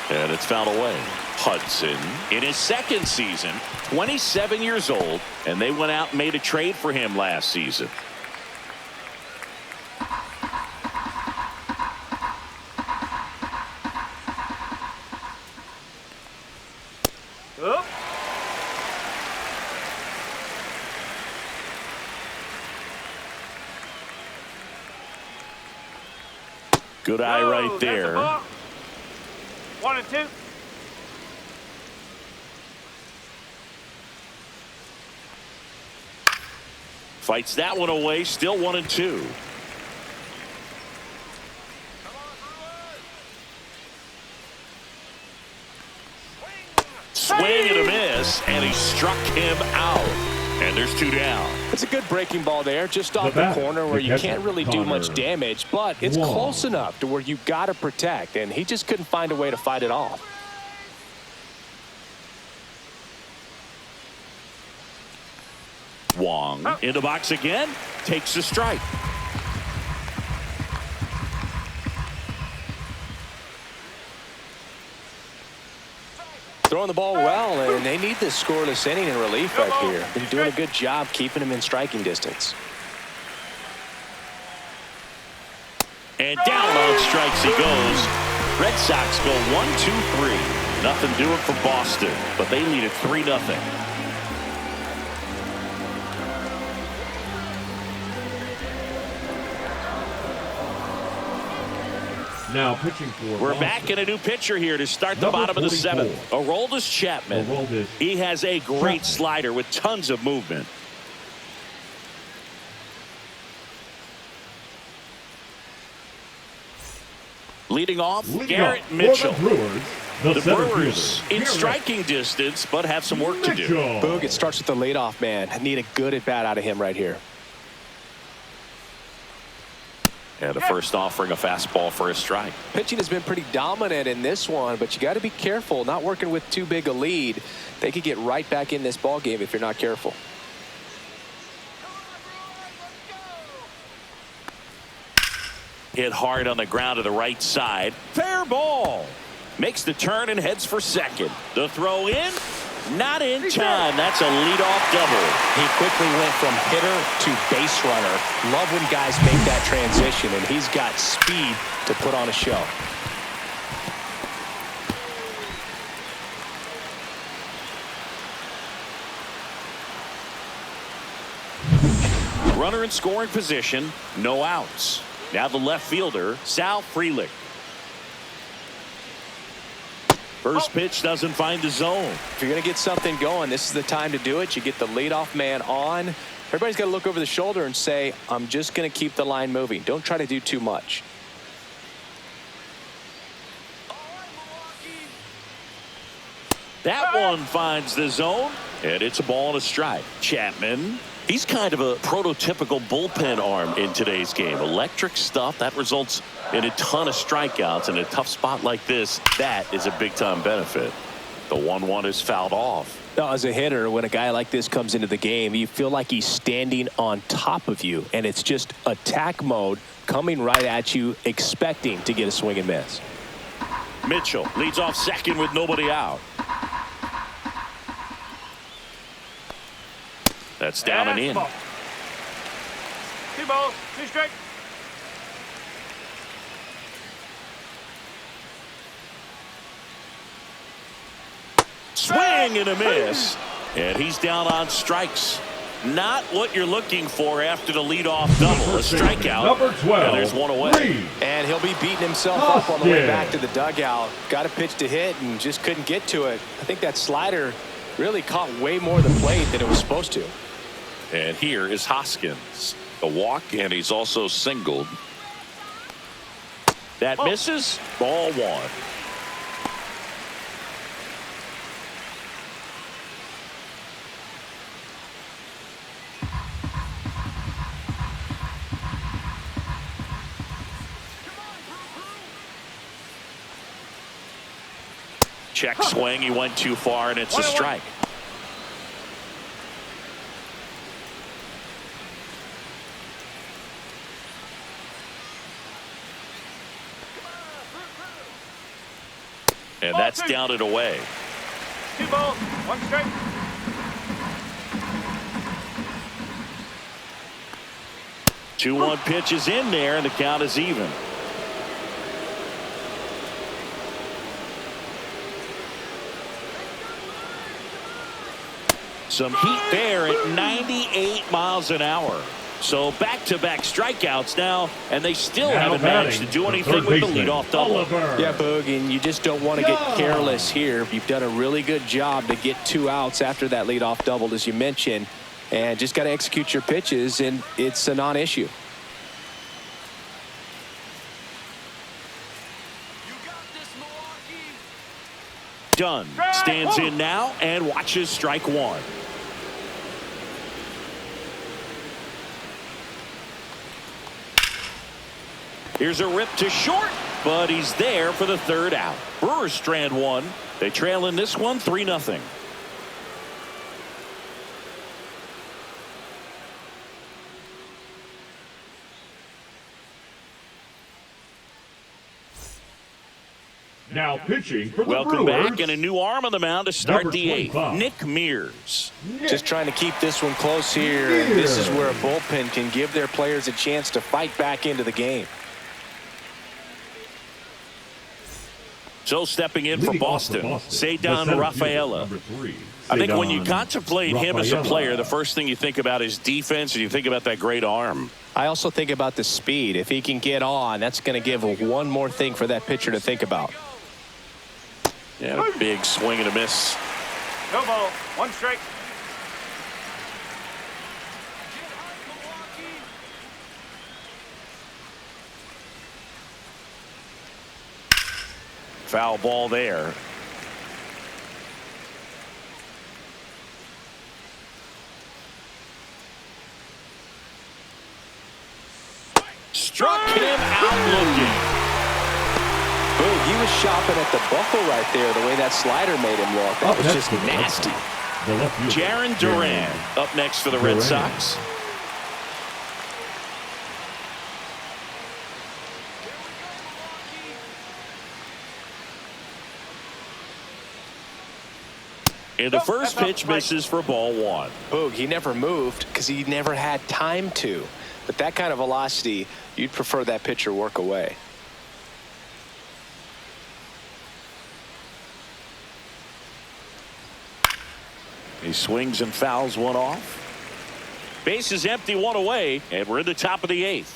And it's fouled away. Hudson in his 2nd season, 27 years old, and they went out and made a trade for him last season. Oh. Good eye Oh, right that's a there. ball. 1 and 2. Fights that one away. Still 1 and 2. Swing and a miss, and he struck him out. And there's 2 down. It's a good breaking ball there, just off the corner where you can't really do much damage, but it's close enough to where you've got to protect, and he just couldn't find a way to fight it off. Wong in the box again, takes a strike. Throwing the ball well, and they need this scoreless inning in relief right here. Been doing a good job keeping him in striking distance. And down on strikes he goes. Red Sox go 1-2-3. Nothing doing for Boston, but they lead it 3-0. Now pitching for We're Boston. back in a new pitcher here to start the Number bottom of the 44. 7th. Aroldis Chapman. Aroldis He has a great Chapman. slider with tons of movement. Leading off, Garrett Mitchell. For the Brewers, The center Brewers fielder, in Garrett striking distance, but have some work to do. Mitchell. Boog, it starts with the leadoff man. Need a good at-bat out of him right here. And the first offering a fastball for a strike. Pitching has been pretty dominant in this one, but you got to be careful. Not working with too big a lead. They could get right back in this ball game if you're not careful. Hit hard on the ground to the right side. Fair ball. Makes the turn and heads for second. The throw in. Not in time. That's a leadoff double. He quickly went from hitter to base runner. Love when guys make that transition, and he's got speed to put on a show. Runner in scoring position. No outs. Now the left fielder, Sal Frelick. First pitch doesn't find the zone. If you're going to get something going, this is the time to do it. You get the leadoff man on, Everybody's got to look over the shoulder and say, I'm just going to keep the line moving. Don't try to do too much. That one finds the zone, and it's a ball and a strike. Chapman, he's kind of a prototypical bullpen arm in today's game. Electric stuff that results in a ton of strikeouts. In a tough spot like this, that is a big-time benefit. The 1-1 is fouled off. Now, as a hitter, when a guy like this comes into the game, you feel like he's standing on top of you, and it's just attack mode coming right at you, expecting to get a swing and miss. Mitchell leads off second with nobody out. That's down and in. Ball. 2 balls, 2 strikes. Swing and a miss. And he's down on strikes. Not what you're looking for after the leadoff double. A strikeout. Number 12. And there's one away. And he'll be beating himself up on the way back to the dugout. Got a pitch to hit and just couldn't get to it. I think that slider really caught way more of the plate than it was supposed to. And here is Hoskins. A walk, and he's also singled. That misses. Ball 1. Check swing. He went too far, and it's a strike. And that's down and away. 2 balls, 1 strike. Two-one pitch is in there, and the count is even. Some heat there at 98 miles an hour. So back-to-back strikeouts now, and they still haven't managed to do anything with the leadoff double. Yeah, Boog, and you just don't want to get careless here. You've done a really good job to get 2 outs after that leadoff double, as you mentioned, and just got to execute your pitches, and it's a non-issue. Dunn stands in now and watches strike 1. Here's a rip to short, but he's there for the 3rd out. Brewers strand 1. They trail in this one 3-0. Now pitching for the Welcome Brewers. back, and a new arm on the mound to start Number the 8th. 25. Nick Mears. Just trying to keep this one close here. And this is where a bullpen can give their players a chance to fight back into the game. So stepping in for Leading off Boston, the Cedar center Rafaela. fielder, number 3, I think when you Cedar contemplate him as a Rafaela. player, the first thing you think about is defense, and you think about that great arm. I also think about the speed. If he can get on, that's going to give one more thing for that pitcher to think about. Yeah, a big swing and a miss. No ball, 1 strike. Foul ball there. Struck him out looking. Boog, he was shopping at the buckle right there, the way that slider made him look. That was just nasty. The left fielder, Jaron Duran up next for the Red Sox. And the first pitch misses for ball 1. Boog, he never moved because he never had time to. But that kind of velocity, you'd prefer that pitcher work away. He swings and fouls one off. Base is empty, 1 away, and we're in the top of the 8th.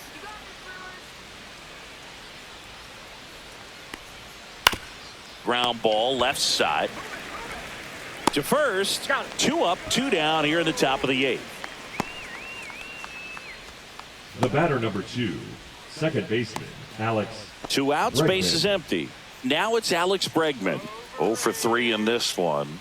Ground ball left side to first. 2 up, 2 down here in the top of the 8th. The batter number 2, second baseman, Alex. 2 outs, Bregman. base is empty. Now it's Alex Bregman. 0 for 3 in this one.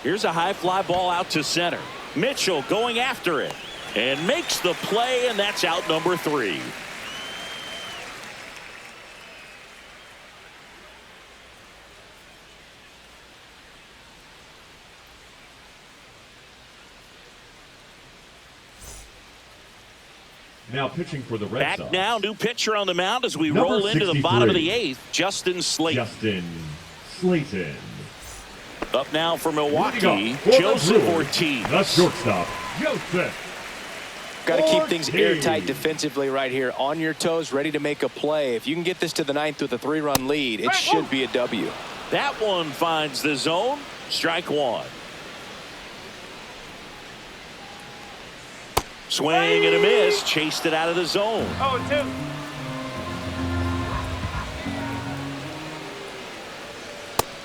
Here's a high fly ball out to center. Mitchell going after it and makes the play, and that's out number 3. Now pitching for the Red Back Sox. now, new pitcher on the mound as we Number roll into the 63. bottom of the 8th. Justin Slayton. Justin Slayton. Up now for Milwaukee, For the Joseph Brewers, Ortiz. The shortstop, Joseph. Got to keep things Ortiz. airtight defensively right here. On your toes, ready to make a play. If you can get this to the 9th with a 3-run lead, it should be a W. That one finds the zone. Strike 1. Swing and a miss. Chased it out of the zone. 0-2.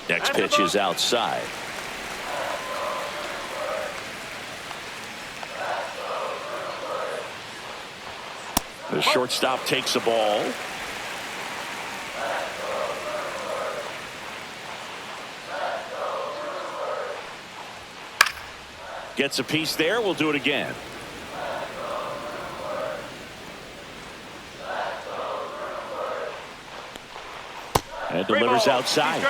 Next pitch is outside. The shortstop takes a ball. Gets a piece there. We'll do it again. And delivers outside.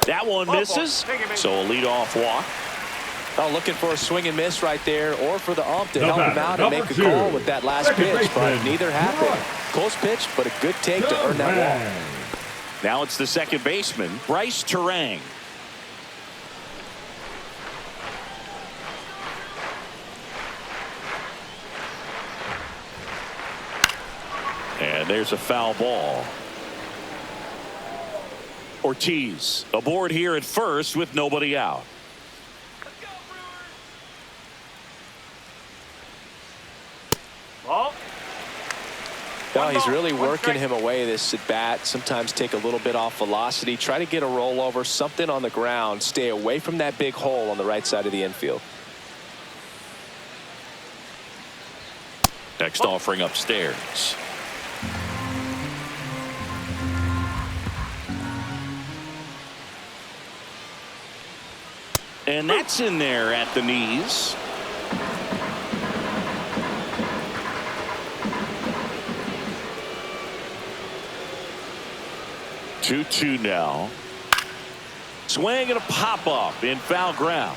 That one misses. So a leadoff walk. Oh, looking for a swing and miss right there, or for the ump to The help him batter, out and make number a 2, call with that last second pitch, but baseman, neither happened. Bryce. Close pitch, but a good take to earn that walk. Now it's the second baseman, Bryce Terang. And there's a foul ball. Ortiz aboard here at first with nobody out. Ball. No, he's really working him away this at bat. Sometimes take a little bit off velocity. Try to get a rollover, something on the ground. Stay away from that big hole on the right side of the infield. Next offering upstairs. And that's in there at the knees. Two now. Swing and a pop up in foul ground.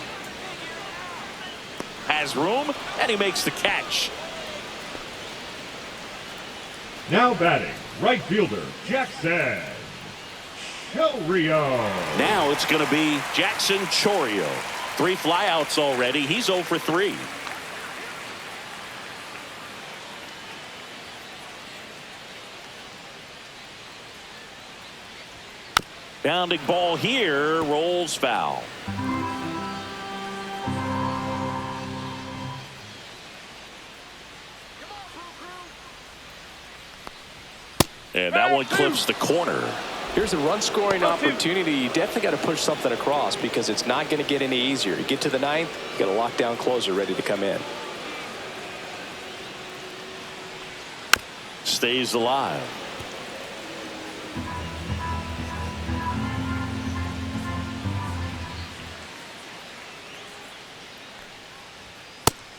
Has room and he makes the catch. Now batting, right fielder, Jackson Chorio. Now it's going to be Jackson Chorio. 3 flyouts already. He's 0 for 3. Bounding ball here, rolls foul. And that one clips the corner. Here's a run scoring opportunity. You definitely got to push something across because it's not going to get any easier. You get to the 9th, you got a lockdown closer ready to come in. Stays alive.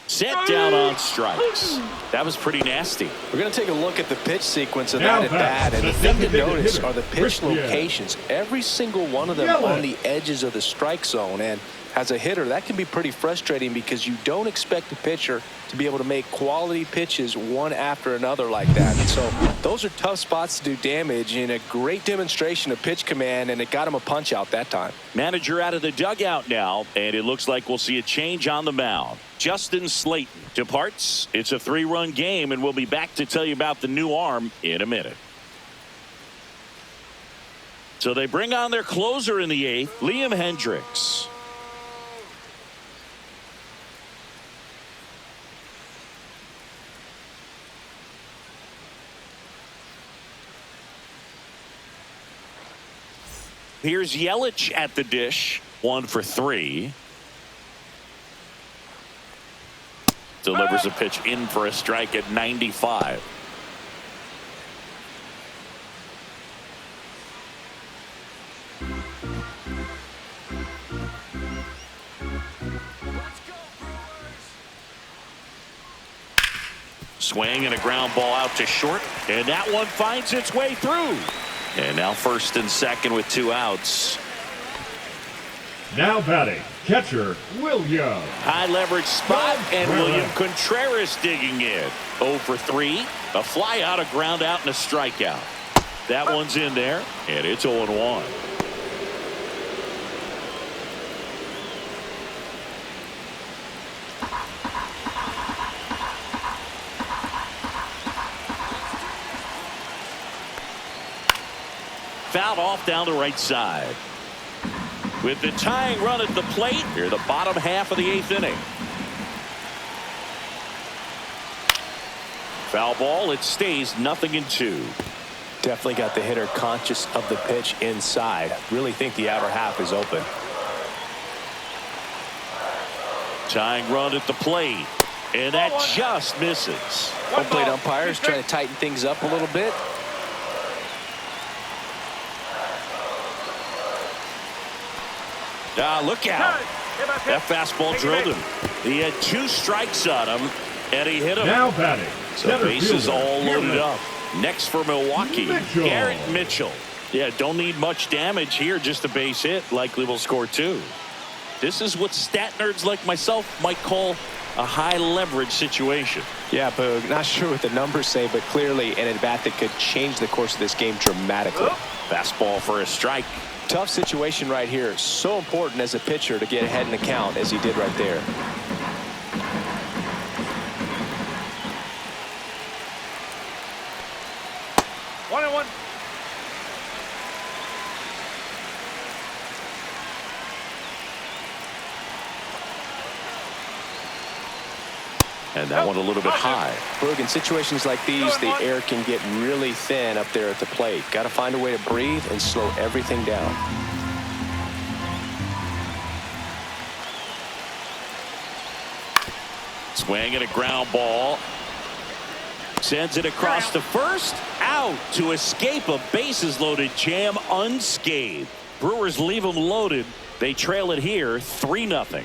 Set down on strikes. That was pretty nasty. We're going to take a look at the pitch sequence of Now that at bat, and the the thing to designated notice hitter, are the pitch Christian. locations. Every single one of them Yell on it. the edges of the strike zone, and as a hitter, that can be pretty frustrating because you don't expect the pitcher to be able to make quality pitches one after another like that. And so those are tough spots to do damage, and a great demonstration of pitch command, and it got him a punch out that time. Manager out of the dugout now, and it looks like we'll see a change on the mound. Justin Slayton departs. It's a 3-run game, and we'll be back to tell you about the new arm in a minute. So they bring on their closer in the 8th, Liam Hendricks. Here's Yelich at the dish. 1 for 3. Delivers a pitch in for a strike at 95. Swing and a ground ball out to short, and that one finds its way through. And now first and second with 2 outs. Now batting, catcher, William. High leverage spot, and William Contreras digging in. 0 for 3, a fly out, a ground out, and a strikeout. That one's in there, and it's 0-1. Fouled off down the right side. With the tying run at the plate, here the bottom half of the 8th inning. Foul ball, it stays 0-2. Definitely got the hitter conscious of the pitch inside. Really think the outer half is open. Tying run at the plate, and that just misses. Home plate umpires trying to tighten things up a little bit. Look out. That fastball drilled him. He had 2 strikes on him, and he hit him. Now batting, So bases all loaded up. Next for Milwaukee, Garrett Mitchell. Yeah, don't need much damage here, just a base hit. Likely will score 2. This is what stat nerds like myself might call a high leverage situation. Yeah, Boog, not sure what the numbers say, but clearly an at-bat that could change the course of this game dramatically. Fastball for a strike. Tough situation right here. So important as a pitcher to get ahead in the count as he did right there. One and one. And that one a little bit high. Boog, in situations like these, the air can get really thin up there at the plate. Got to find a way to breathe and slow everything down. Swing and a ground ball. Sends it across to first. Out to escape a bases loaded jam unscathed. Brewers leave them loaded. They trail it here 3-0.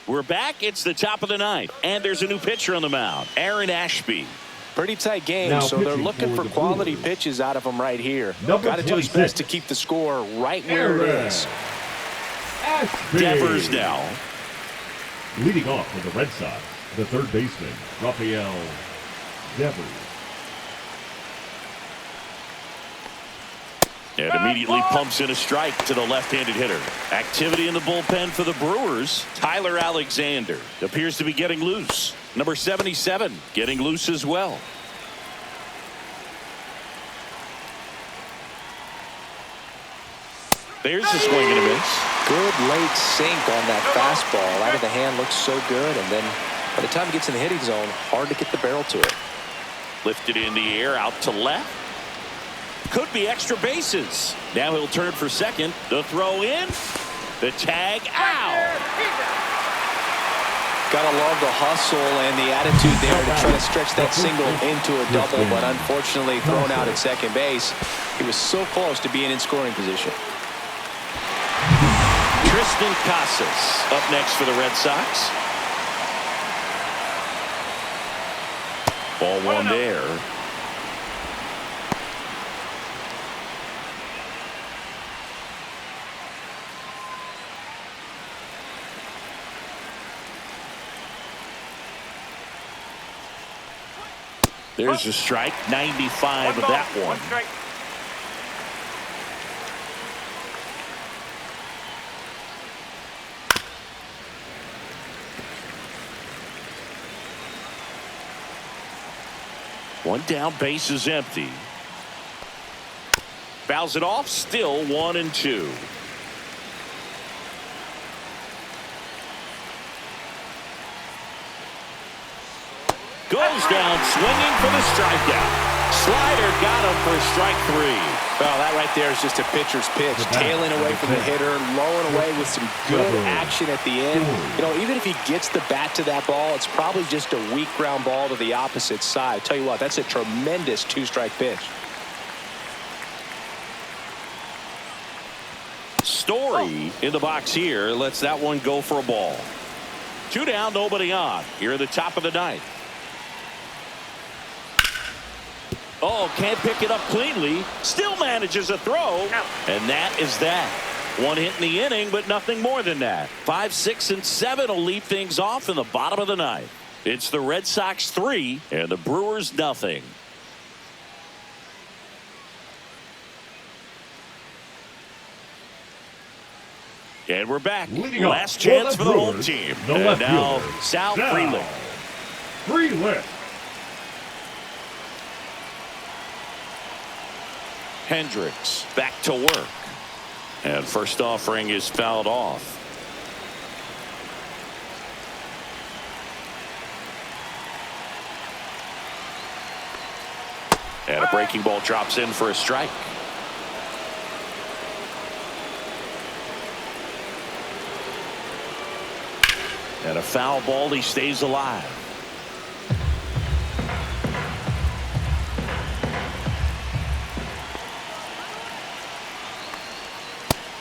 We're back. It's the top of the 9th, and there's a new pitcher on the mound, Aaron Ashby. Pretty tight game, Now so they're pitching looking for for the quality Brewers. pitches out of him right here. Number Got to do his 26th. best to keep the score right where it Aaron is. Ashby. Devers now. Leading off for the Red Sox, the third baseman, Rafael Devers. And immediately pumps in a strike to the left-handed hitter. Activity in the bullpen for the Brewers. Tyler Alexander appears to be getting loose. Number 77 getting loose as well. There's a swing and a miss. Good late sink on that fastball. Out of the hand, looks so good, and then by the time it gets in the hitting zone, hard to get the barrel to it. Lifted in the air out to left. Could be extra bases. Now he'll turn for second. The throw in. The tag out. Gotta love the hustle and the attitude there to try to stretch that single into a double, but unfortunately thrown out at second base. He was so close to being in scoring position. Tristan Casas up next for the Red Sox. Ball 1 there. There's a strike. 95 of that one. Strike. One down, base is empty. Fouls it off, still 1-2. Goes down swinging for the strikeout. Slider got him for strike 3. Well, that right there is just a pitcher's pitch. Tailing away from the hitter, lowing away with some good action at the end. You know, even if he gets the bat to that ball, it's probably just a weak ground ball to the opposite side. Tell you what, that's a tremendous 2-strike pitch. Story in the box here lets that one go for a ball. 2 down, nobody on. Here at the top of the ninth. Oh, can't pick it up cleanly. Still manages a throw. And that is that. 1 hit in the inning, but nothing more than that. 5, 6, and 7 will lead things off in the bottom of the ninth. It's the Red Sox 3 and the Brewers nothing. And we're back. Last chance for the home team. And now Sal Frelick. Hendricks back to work. And first offering is fouled off. And a breaking ball drops in for a strike. And a foul ball, he stays alive.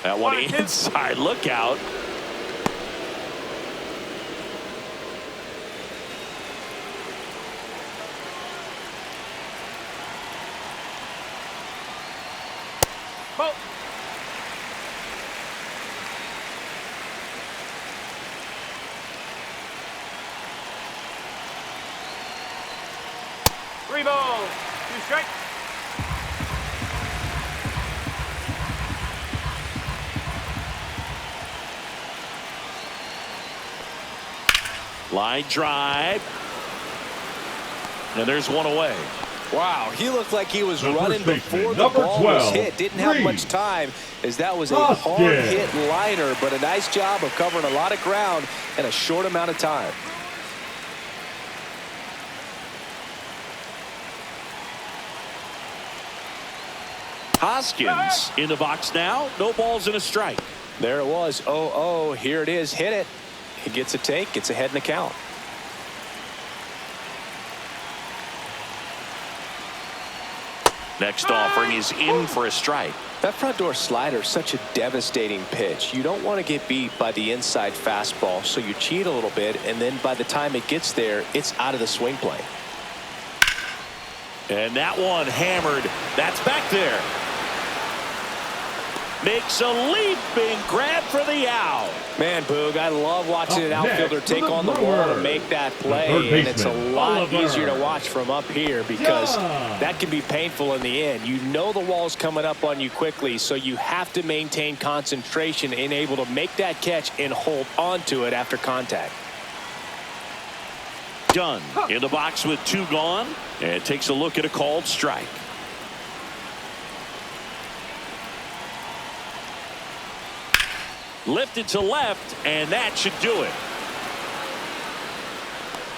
That one inside, look out. Ball. Three balls, 2 strikes. Line drive. And there's one away. Wow, he looked like he was running before the ball was hit. Didn't have much time, as that was a hard-hit liner, but a nice job of covering a lot of ground in a short amount of time. Hoskins in the box now. No balls and a strike. There it was. 0-0. Here it is. Hit it. He gets a take. Gets ahead in the count. Next offering is in for a strike. That front door slider is such a devastating pitch. You don't want to get beat by the inside fastball, so you cheat a little bit, and then by the time it gets there, it's out of the swing plane. And that one hammered. That's back there. Makes a leaping grab for the out. Man, Boog, I love watching an outfielder take on the wall and make that play, and it's a lot easier to watch from up here because that can be painful in the end. You know the wall's coming up on you quickly, so you have to maintain concentration and able to make that catch and hold on to it after contact. Dunn in the box with 2 gone, and takes a look at a called strike. Lifted to left, and that should do it.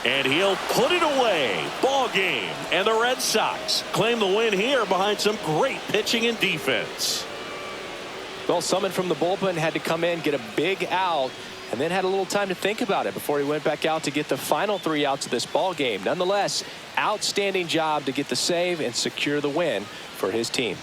And he'll put it away. Ball game. And the Red Sox claim the win here behind some great pitching and defense. Well, someone from the bullpen had to come in, get a big out, and then had a little time to think about it before he went back out to get the final 3 outs of this ball game. Nonetheless, outstanding job to get the save and secure the win for his team.